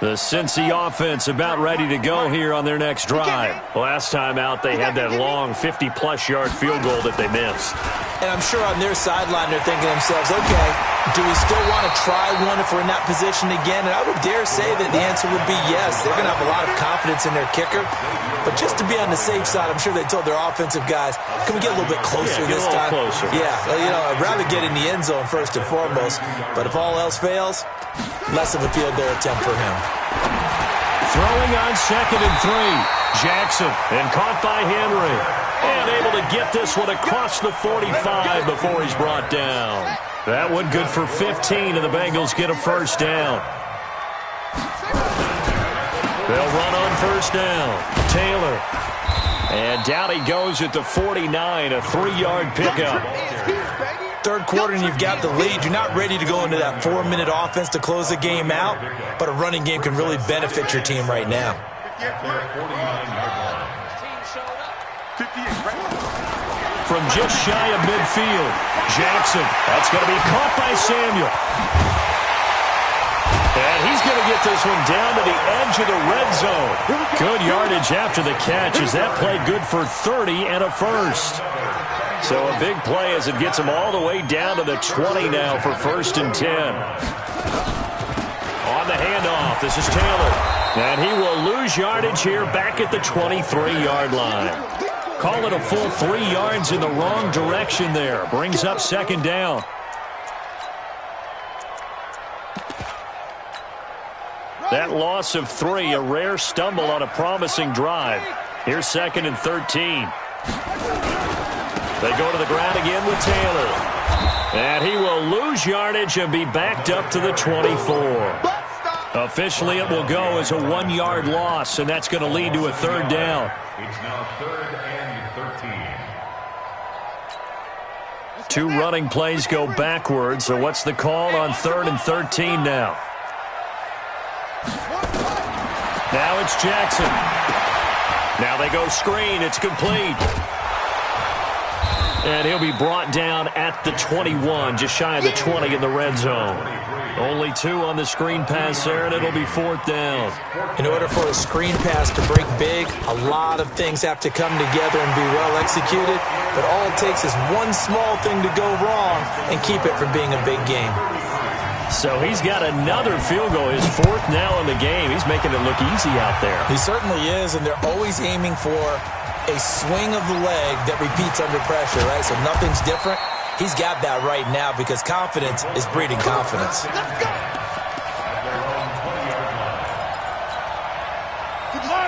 The Cincy offense about ready to go here on their next drive. Last time out, they had that long 50-plus yard field goal that they missed. And I'm sure on their sideline they're thinking to themselves, okay, do we still want to try one if we're in that position again? And I would dare say that the answer would be yes. They're going to have a lot of confidence in their kicker. But just to be on the safe side, I'm sure they told their offensive guys, can we get a little bit closer this time? Closer. Yeah, well, you know, I'd rather get in the end zone first and foremost. But if all else fails, less of a field goal attempt for him. Throwing on 2nd and 3. Jackson, and caught by Henry. And able to get this one across the 45 before he's brought down. That one good for 15, and the Bengals get a first down. They'll run on first down. Taylor. And down he goes at the 49, a 3-yard pickup. Third quarter and you've got the lead. You're not ready to go into that 4-minute offense to close the game out, but a running game can really benefit your team right now. From just shy of midfield, Jackson. That's going to be caught by Samuel. And he's going to get this one down to the edge of the red zone. Good yardage after the catch as that play good for 30 and a first. So a big play as it gets him all the way down to the 20 now for 1st and 10. On the handoff, this is Taylor. And he will lose yardage here back at the 23-yard line. Call it a full 3 yards in the wrong direction there. Brings up 2nd down. That loss of 3, a rare stumble on a promising drive. Here's 2nd and 13. They go to the ground again with Taylor. And he will lose yardage and be backed up to the 24. Officially, it will go as a 1-yard loss, and that's going to lead to a 3rd down. It's now 3rd and 13. 2 running plays go backwards, so what's the call on 3rd and 13 now? Now it's Jackson. Now they go screen. It's complete. And he'll be brought down at the 21, just shy of the 20 in the red zone. Only 2 on the screen pass there, and it'll be 4th down. In order for a screen pass to break big, a lot of things have to come together and be well executed. But all it takes is one small thing to go wrong and keep it from being a big game. So he's got another field goal, his 4th now in the game. He's making it look easy out there. He certainly is, and they're always aiming for a swing of the leg that repeats under pressure, right? So nothing's different. He's got that right now because confidence is breeding confidence.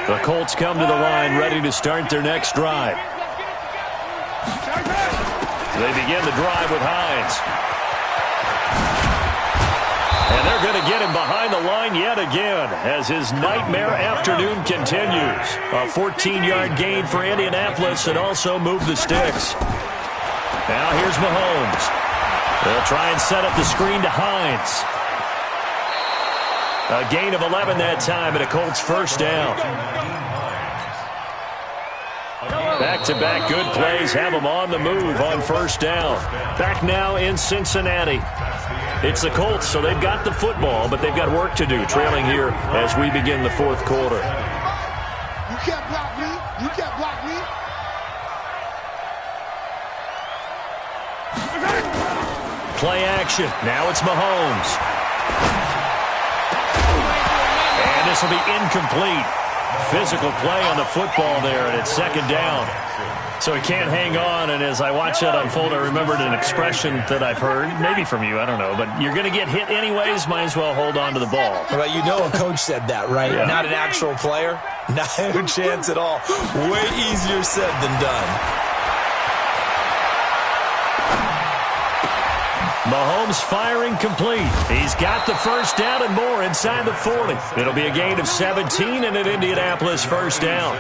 The Colts come to the line ready to start their next drive. They begin the drive with Hines. And they're going to get him behind the line yet again as his nightmare afternoon continues. A 14-yard gain for Indianapolis and also move the sticks. Now here's Mahomes. They'll try and set up the screen to Hines. A gain of 11 that time and a Colts first down. Back-to-back good plays have them on the move on first down. Back now in Cincinnati. It's the Colts, so they've got the football, but they've got work to do, trailing here as we begin the 4th quarter. You can't block me. You can't block me. Play action. Now it's Mahomes. And this will be incomplete. Physical play on the football there, and it's 2nd down. So he can't hang on, and as I watch that unfold, I remembered an expression that I've heard, maybe from you, I don't know, but you're going to get hit anyways, might as well hold on to the ball. Well, you know a coach said that, right? Yeah. Not an actual player. Not a chance at all. Way easier said than done. Mahomes firing complete. He's got the first down and more inside the 40. It'll be a gain of 17 and an Indianapolis first down.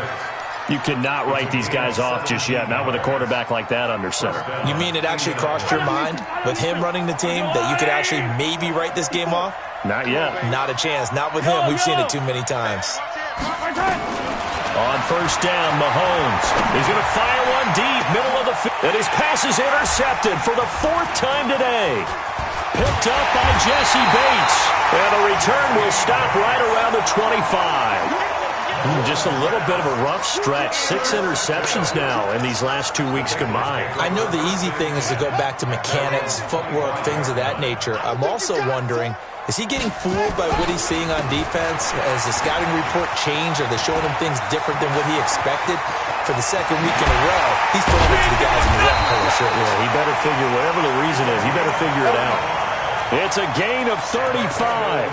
You cannot write these guys off just yet, not with a quarterback like that under center. You mean it actually crossed your mind with him running the team that you could actually maybe write this game off? Not yet. Not a chance. Not with him. We've seen it too many times. On first down, Mahomes. He's going to fire one deep, middle of the field. And his pass is intercepted for the 4th time today. picked up by Jesse Bates. And the return will stop right around the 25. Just a little bit of a rough stretch. 6 interceptions now in these last 2 weeks combined. I know the easy thing is to go back to mechanics, footwork, things of that nature. I'm also wondering, is he getting fooled by what he's seeing on defense? Has the scouting report changed? Are they showing him things different than what he expected? For the second week in a row, he's throwing it to the guys in the wrong color shirt. Yeah, he better figure, whatever the reason is, he better figure it out. It's a gain of 35.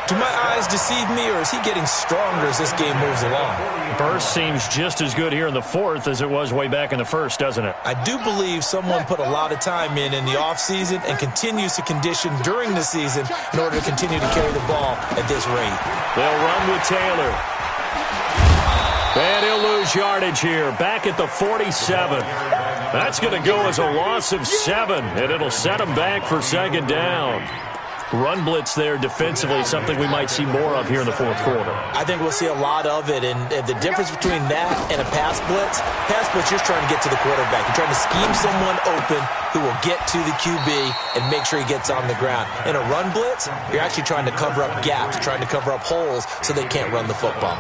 Do my eyes deceive me, or is he getting stronger as this game moves along? Burst seems just as good here in the fourth as it was way back in the first, doesn't it? I do believe someone put a lot of time in the offseason and continues to condition during the season in order to continue to carry the ball at this rate. They'll run with Taylor. And he'll lose yardage here, back at the 47. That's going to go as a loss of 7, and it'll set him back for second down. Run blitz there defensively, something we might see more of here in the fourth quarter. I think we'll see a lot of it, and the difference between that and a pass blitz, you're just trying to get to the quarterback. You're trying to scheme someone open who will get to the QB and make sure he gets on the ground. In a run blitz, you're actually trying to cover up gaps, trying to cover up holes so they can't run the football.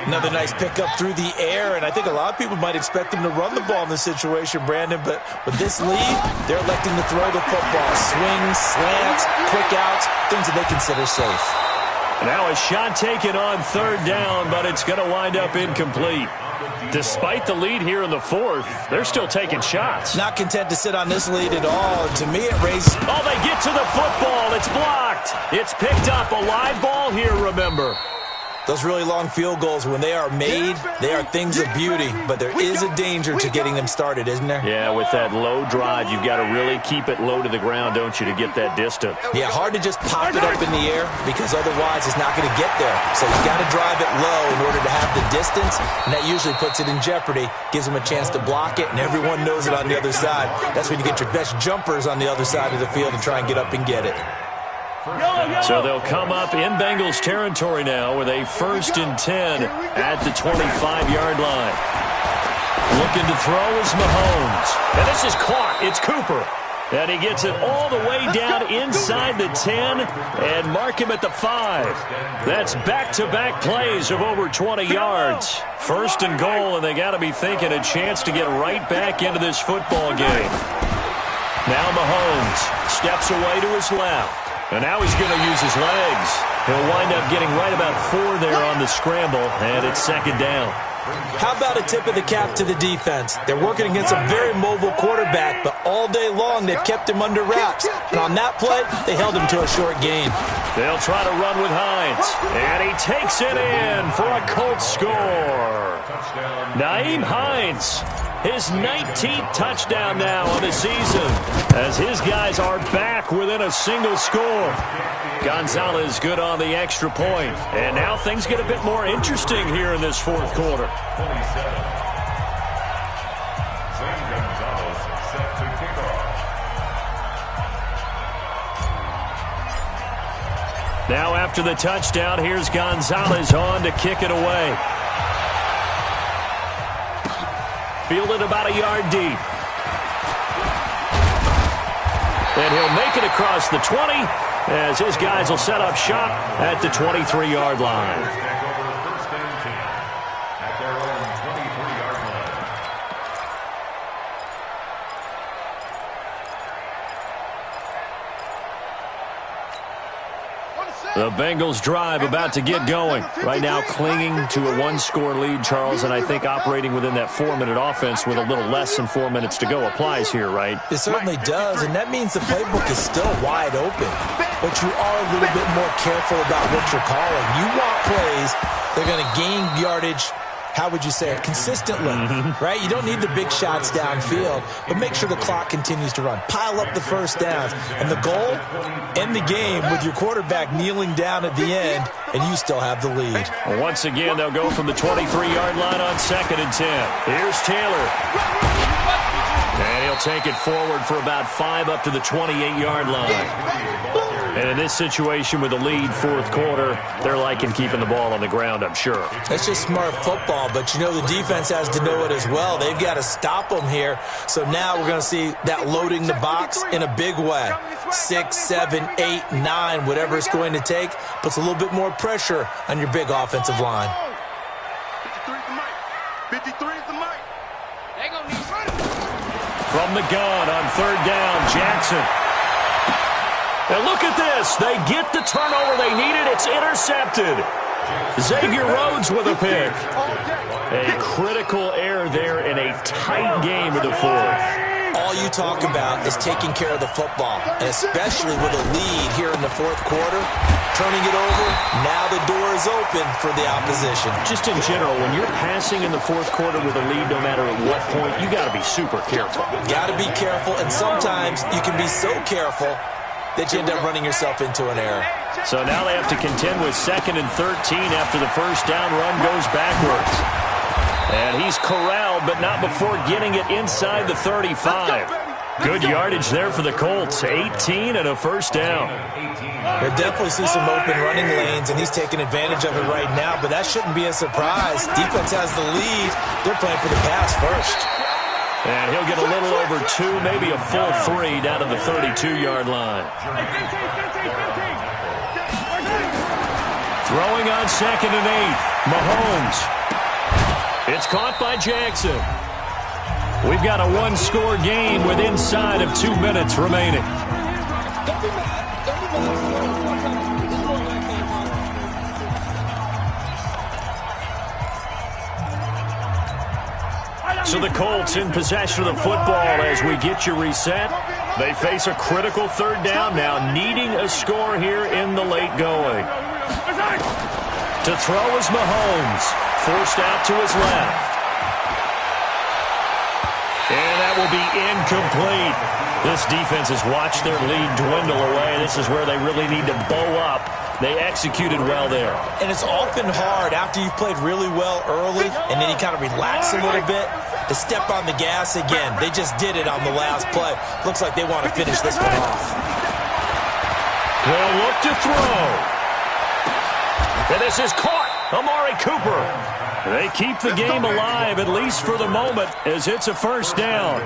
Another nice pickup through the air, and I think a lot of people might expect them to run the ball in this situation, Brandon, but with this lead, they're electing to throw the football. Swings, slants, quick outs, things that they consider safe. Now a shot taken on third down, but it's going to wind up incomplete. Despite the lead here in the fourth, they're still taking shots. Not content to sit on this lead at all. To me, it raises... Oh, they get to the football. It's blocked. It's picked up. A live ball here, remember. Those really long field goals, when they are made, they are things of beauty. But there is a danger to getting them started, isn't there? Yeah, with that low drive, you've got to really keep it low to the ground, don't you, to get that distance. Yeah, hard to just pop it up in the air because otherwise it's not going to get there. So you got to drive it low in order to have the distance, and that usually puts it in jeopardy, gives them a chance to block it, and everyone knows it on the other side. That's when you get your best jumpers on the other side of the field and try and get up and get it. So they'll come up in Bengals territory now with a 1st and 10 at the 25-yard line. Looking to throw is Mahomes. And this is caught. It's Cooper. And he gets it all the way down inside the 10 and mark him at the 5. That's back-to-back plays of over 20 yards. 1st and goal, and they got to be thinking a chance to get right back into this football game. Now Mahomes steps away to his left. And now he's going to use his legs. He'll wind up getting right about 4 there on the scramble, and it's second down. How about a tip of the cap to the defense? They're working against a very mobile quarterback, but all day long they've kept him under wraps. And on that play, they held him to a short gain. They'll try to run with Hines. And he takes it in for a Colts score. Nyheim Hines, his 19th touchdown now on the season, as his guys are back within a single score. Gonzalez good on the extra point. And now things get a bit more interesting here in this fourth quarter. 27. Sam Gonzalez set to kick off. Now after the touchdown, here's Gonzalez on to kick it away. Fielded about a yard deep. And he'll make it across the 20 as his guys will set up shop at the 23-yard line. The Bengals drive about to get going. Right now clinging to a 1-score lead, Charles, and I think operating within that 4-minute offense with a little less than 4 minutes to go applies here, right? It certainly does, and that means the playbook is still wide open. But you are a little bit more careful about what you're calling. You want plays, they're going to gain yardage, how would you say it, consistently, right? You don't need the big shots downfield, but make sure the clock continues to run. Pile up the first downs. And the goal, end the game with your quarterback kneeling down at the end, and you still have the lead. Well, once again, they'll go from the 23-yard line on 2nd and 10. Here's Taylor. And he'll take it forward for about 5 up to the 28-yard line. And in this situation with the lead fourth quarter, they're liking keeping the ball on the ground, I'm sure. That's just smart football, but you know the defense has to know it as well. They've got to stop them here. So now we're going to see that loading the box in a big way. 6, 7, 8, 9, whatever it's going to take, puts a little bit more pressure on your big offensive line. 53 is the mic. 53 is the mic. They gonna need running. From the gun on third down, Jackson. And look at this. They get the turnover they needed. It's intercepted. Xavier Rhodes with a pick. A critical error there in a tight game in the fourth. All you talk about is taking care of the football, and especially with a lead here in the fourth quarter, turning it over, now the door is open for the opposition. Just in general, when you're passing in the fourth quarter with a lead, no matter at what point, you got to be super careful. Got to be careful, and sometimes you can be so careful that you end up running yourself into an error. So now they have to contend with 2nd and 13 after the first down run goes backwards. And he's corralled, but not before getting it inside the 35. Good yardage there for the Colts. 18 and a first down. They definitely see some open running lanes, and he's taking advantage of it right now, but that shouldn't be a surprise. Defense has the lead. They're playing for the pass first. And he'll get a little over 2, maybe a full 3 down to the 32-yard line. Throwing on 2nd and 8. Mahomes. It's caught by Jackson. We've got a one-score game with inside of 2 minutes remaining. So the Colts in possession of the football as we get you reset. They face a critical third down now, needing a score here in the late going. To throw is Mahomes, forced out to his left. And that will be incomplete. This defense has watched their lead dwindle away. This is where they really need to bow up. They executed well there. And it's often hard after you've played really well early and then you kind of relax a little bit to step on the gas again. They just did it on the last play. Looks like they want to finish this one off. They'll look to throw. And this is caught. Amari Cooper. They keep the game alive, at least for the moment, as it's a first down.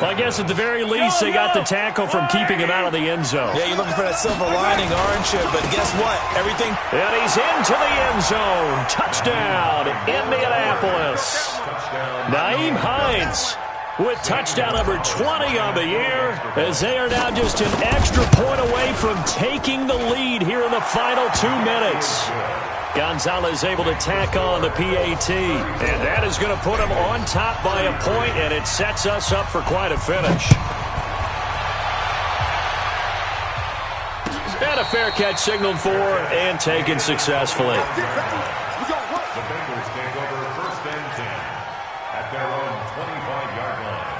Well, I guess at the very least, they got the tackle from keeping him out of the end zone. Yeah, you're looking for that silver lining, aren't you? But guess what? Everything... And he's into the end zone. Touchdown, Indianapolis. Naeem Hines with touchdown number 20 on the year, as they are now just an extra point away from taking the lead here in the final 2 minutes. Gonzalez able to tack on the PAT, and that is going to put him on top by a point, and it sets us up for quite a finish. And a fair catch signaled for and taken successfully. The Bengals take over 1st and 10 at their own 25-yard line.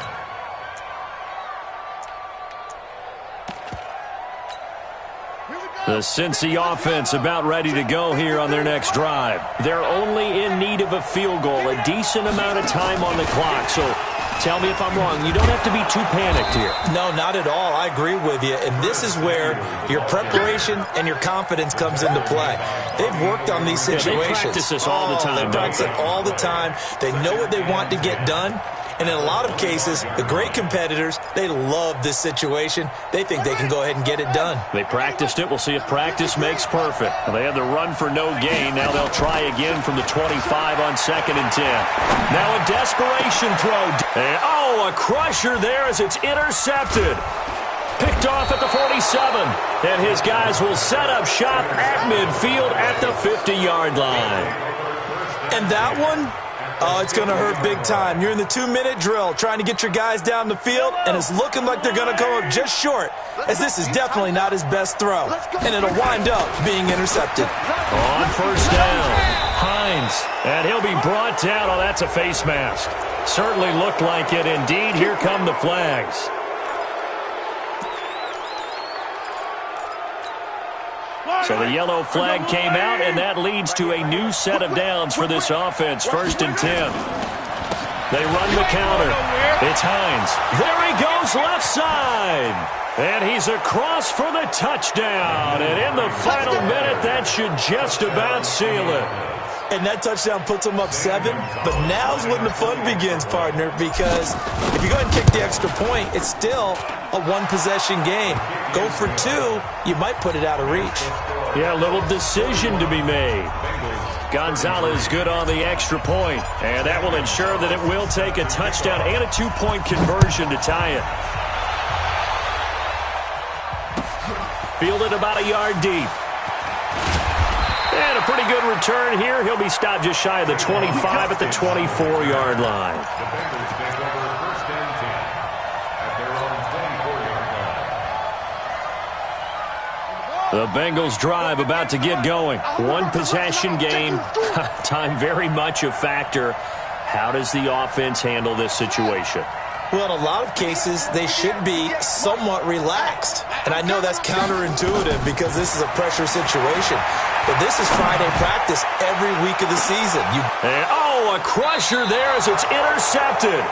The Cincy offense about ready to go here on their next drive. They're only in need of a field goal, a decent amount of time on the clock. So tell me if I'm wrong. You don't have to be too panicked here. No, not at all. I agree with you. And this is where your preparation and your confidence comes into play. They've worked on these situations. Yeah, they practice this all the time. They practice it all the time. They know what they want to get done. And in a lot of cases, the great competitors, they love this situation. They think they can go ahead and get it done. They practiced it. We'll see if practice makes perfect. They had the run for no gain. Now they'll try again from the 25 on 2nd and 10. Now a desperation throw. And, a crusher there as it's intercepted. Picked off at the 47. And his guys will set up shop at midfield at the 50-yard line. And that one... oh, it's going to hurt big time. You're in the 2-minute drill trying to get your guys down the field, and it's looking like they're going to come up just short, as this is definitely not his best throw, and it'll wind up being intercepted. On first down, Hines, and he'll be brought down. Oh, that's a face mask. Certainly looked like it. Indeed, here come the flags. So the yellow flag came out, and that leads to a new set of downs for this offense. 1st and 10. They run the counter. It's Hines. There he goes left side. And he's across for the touchdown. And in the final minute, that should just about seal it. And that touchdown puts them up 7. But now's when the fun begins, partner, because if you go ahead and kick the extra point, it's still a one-possession game. Go for 2, you might put it out of reach. Yeah, a little decision to be made. Gonzalez good on the extra point. And that will ensure that it will take a touchdown and a 2-point conversion to tie it. Fielded about a yard deep. And a pretty good return here. He'll be stopped just shy of the 25 at the 24-yard line. The Bengals take over first and 10 at their own 24-yard line. The Bengals drive about to get going. One-possession game. Time very much a factor. How does the offense handle this situation? Well, in a lot of cases, they should be somewhat relaxed. And I know that's counterintuitive because this is a pressure situation. But this is Friday practice every week of the season. A crusher there as it's intercepted.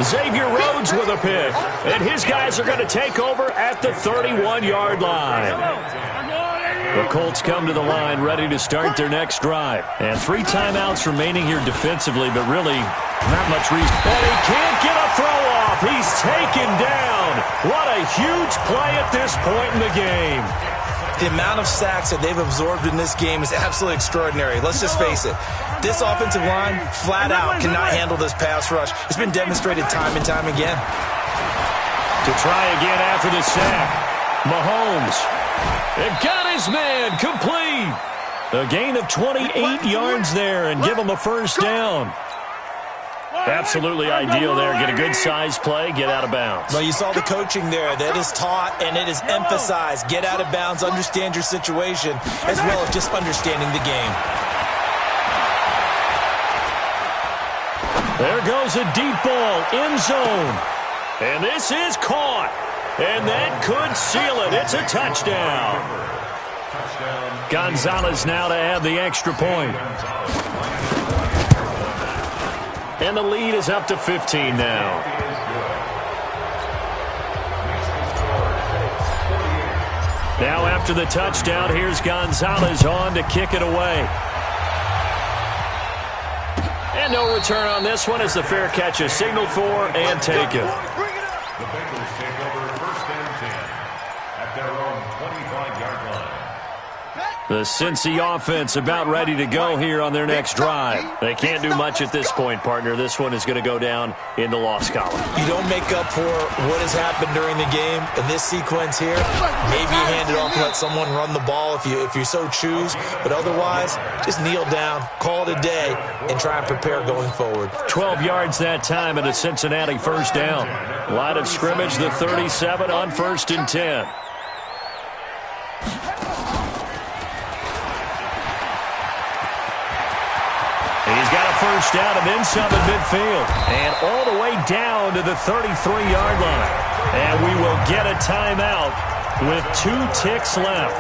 Xavier Rhodes with a pick. And his guys are going to take over at the 31-yard line. The Colts come to the line ready to start their next drive. And 3 timeouts remaining here defensively, but really not much reason. And he can't get a throw off. He's taken down. What a huge play at this point in the game. The amount of sacks that they've absorbed in this game is absolutely extraordinary. Let's just face it. This offensive line, flat out, cannot handle this pass rush. It's been demonstrated time and time again. To try again after the sack. Mahomes. It got his man complete. A gain of 28 yards there and give him a first down. Absolutely ideal there. Get a good size play, get out of bounds. Well, you saw the coaching there. That is taught and it is emphasized. Get out of bounds, understand your situation, as well as just understanding the game. There goes a deep ball, end zone. And this is caught. And that could seal it. It's a touchdown. Gonzalez now to add the extra point. And the lead is up to 15 now. Now after the touchdown, here's Gonzalez on to kick it away. And no return on this one as the fair catch is signaled for and taken. The Bengals take over first and 10 at their own 25-yard line. The Cincy offense about ready to go here on their next drive. They can't do much at this point, partner. This one is going to go down in the loss column. You don't make up for what has happened during the game. In this sequence here, maybe you hand it off and let someone run the ball if you so choose. But otherwise, just kneel down, call it a day, and try and prepare going forward. 12 yards that time and a Cincinnati first down. Line of scrimmage, the 37 on first and 10. He's got a first down and then some at midfield. And all the way down to the 33-yard line. And we will get a timeout with 2 ticks left.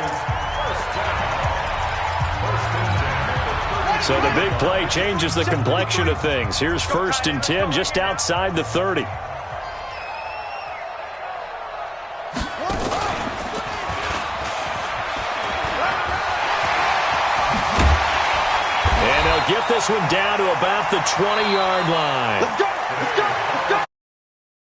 So the big play changes the complexion of things. Here's first and 10 just outside the 30. Get this one down to about the 20-yard line.